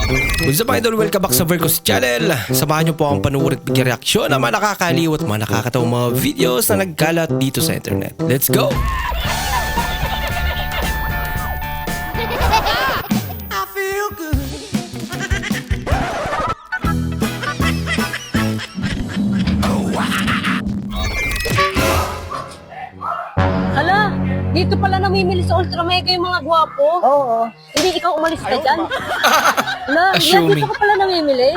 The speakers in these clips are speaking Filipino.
What's up idol? Welcome back sa Vercos Channel. Samahan niyo po akong panuorin at bigyan reaksyon ng mga nakakaliw at mga nakakatawang mga videos na nagkalat dito sa internet. Let's go! Hala, dito pala namimili sa Ultra Mega yung mga gwapo. Oo. Hindi ikaw umalis ka dyan. Hala, yan Assuming. dito ka pala namimili.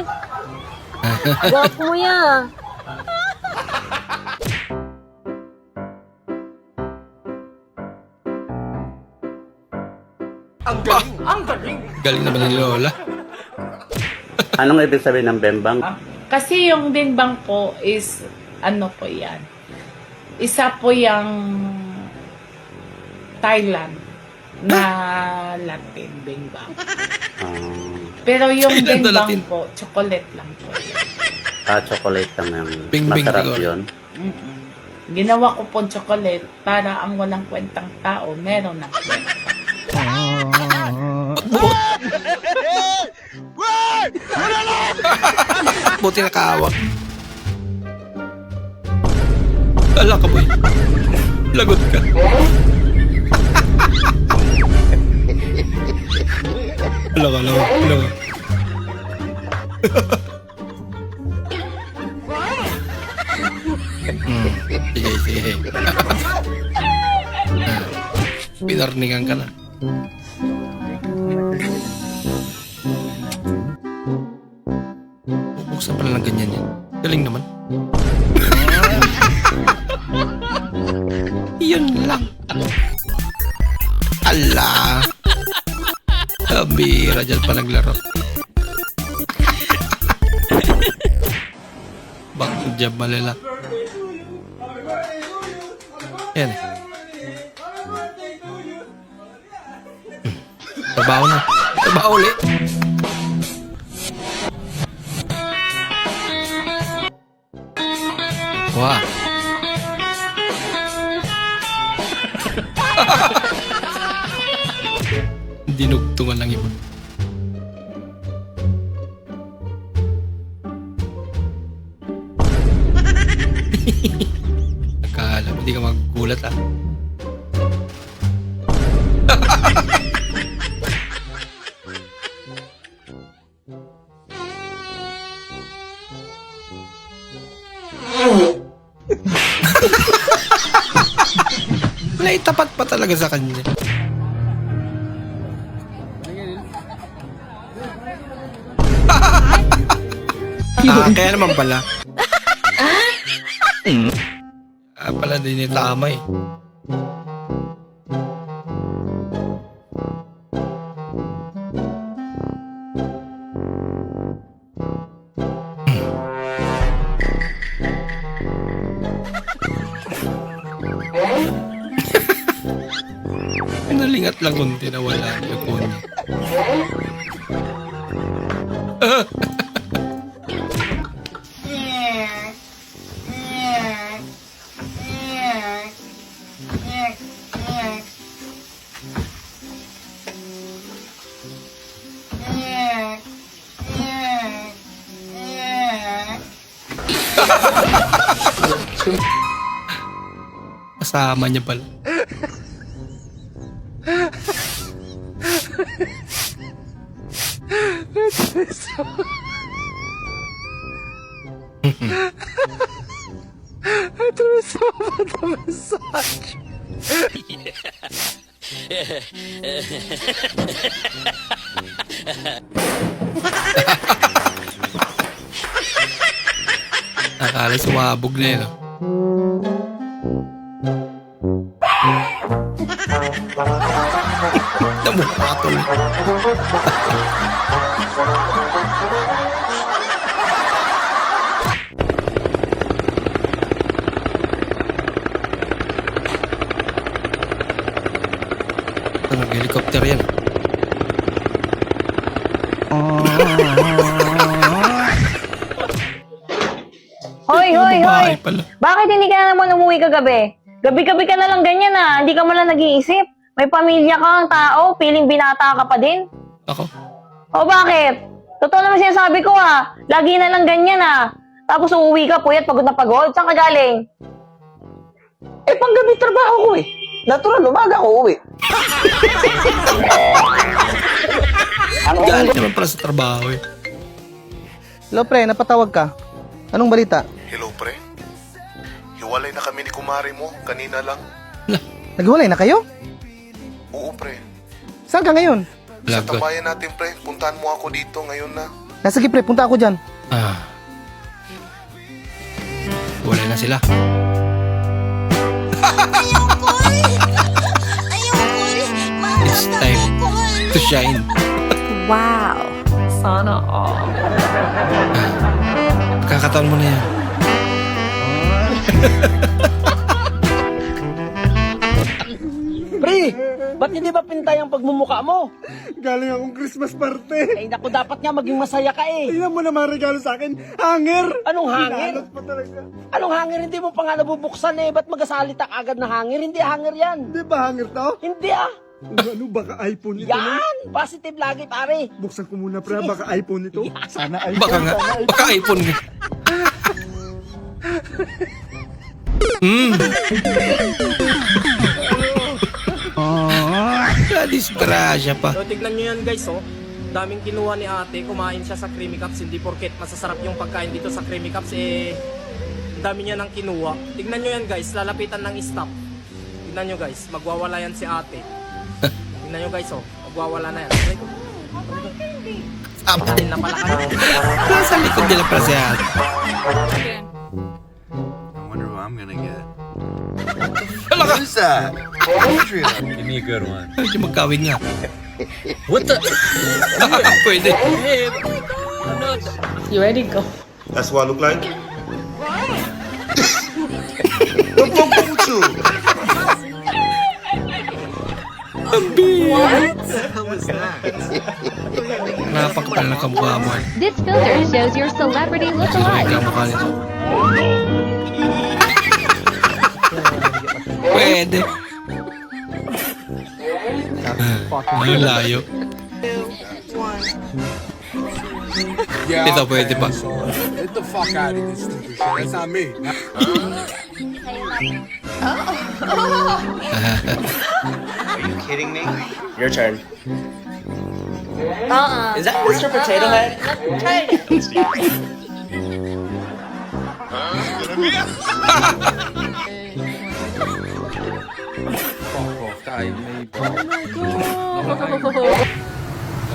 Gwapo mo yan. Galing naman ni Lola. Anong ibig sabihin ng bembang? Kasi yung bimbang po is, ano po yan, isa po yung Thailand na Latin bimbang. Pero yung Thailand na bimbang Latin. po, chocolate lang po yan. Chocolate lang yung Bing-bing masarap siguro. yun. Ginawa ko po chocolate para ang walang kwentang tao meron ng kwenta. Buti nakahawak. Ala ka boy. Lagot ka. Ala ka. Sige. Pinarningan ka na. Buksan pala ng ganyan yan. Galing naman. Yun lang. Ala. Kabira dyan pa naglaro. Bakit dyan malala? Yan eh. Trabaho na. Trabaho ulit. Wah. Dinugtungan lang iba. Akala mo di ka magugulat ah. Naitapat pa talaga sa kanya. Kaya naman pala. Pala din yung tama eh. Nalingat lang kunti na wala yung kunya. Kasama niya pala. Akala sumabog na yun. Namukha tuloy. Helicopter yan. Hoy! Bahay pala. Bakit hindi ka na naman umuwi kagabi? Gabi-gabi ka na lang ganyan ah. Hindi ka man lang nag-iisip. May pamilya kang tao, piling binata ka pa din. Ako? O bakit? Totoo naman sinasabi ko ha. Lagi na lang ganyan ha. Tapos uuwi ka, puyat, pagod na pagod. Saan ka galing? Eh, panggabi trabaho ko eh. Natural, umaga ako uwi. Galing naman pala sa trabaho eh. Hello, pre, napatawag ka. Anong balita? Hello, pre. Hiwalay na kami ni kumari mo, kanina lang. Naghiwalay na kayo? Oo, pre. Saan ka ngayon? Sa Lagot. tambayan natin, pre. Puntahan mo ako dito ngayon na. Sige, pre, punta ako dyan. Ah. Wala na sila. It's time to shine. Wow. Sana all. Kakataon mo na yan. Pre, ba't hindi ba pintay ang pagmumuka mo? Galing akong Christmas party. Ay, naku, dapat nga maging masaya ka eh. Tingnan mo naman regalo sa akin. Hanger! Anong hangin? Hinahanap pa talaga. Anong hangir? Hindi mo pa nga nabubuksan eh. Ba't magasalita agad na hangir? Hindi hangir yan. Di ba hanger to? Hindi ah. Ano, baka iPhone ito? no? Yan! Positive lagi, pare. Buksan ko muna, pre. Baka iPhone ito. Sana iPhone. Baka nga. Sana iPhone. Baka iPhone nga. Hmm. Disgrasya pa. So, tignan nyo yan guys, oh. Daming kinuha ni ate, kumain siya sa Creamy Cups, hindi porket masasarap yung pagkain dito sa Creamy Cups, eh, ang dami niya nang kinuha. Tignan nyo yan guys, lalapitan ng staff. Tignan nyo guys, magwawala yan si ate. Tignan nyo guys, oh, magwawala na yan. Kain na pala kayo. Nasa likod nila pala si ate. I wonder who I'm gonna get. Wala ka. Who's that? Give me a good one. Medyo magkawin nga. What the? Pwede. You ready? Go. That's what I look like? What the fuck you? Napakapal na kamukha mo. This filter shows your celebrity Susunod look-alike. kamukha nito. Pwede. Ang layo. Ito pwede pa. Get the fuck out of this stupid shit. That's not me. Your turn. Is that Mr. Potato Head?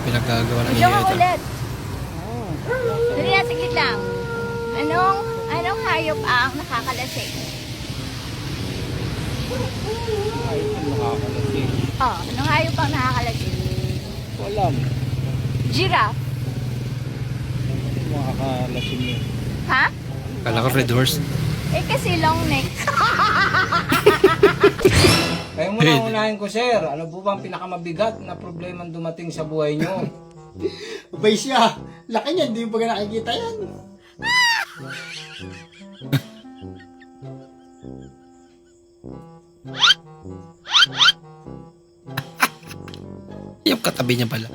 Pinaggagawa ng Video ka ito. ulit. Dali na, saglit lang. Anong hayop ang nakakalasing? Oh, anong hayop ang nakakalasing? Walang. Giraffe. Makakalasing yun. Ha? Kala ko red horse. Eh kasi long neck. Kayo muna Hey. unahin ko, sir. Ano po ba ang pinakamabigat na problema dumating sa buhay nyo? Abay siya. Laki niya, hindi mo pa nakikita yan. Yung katabi niya pala.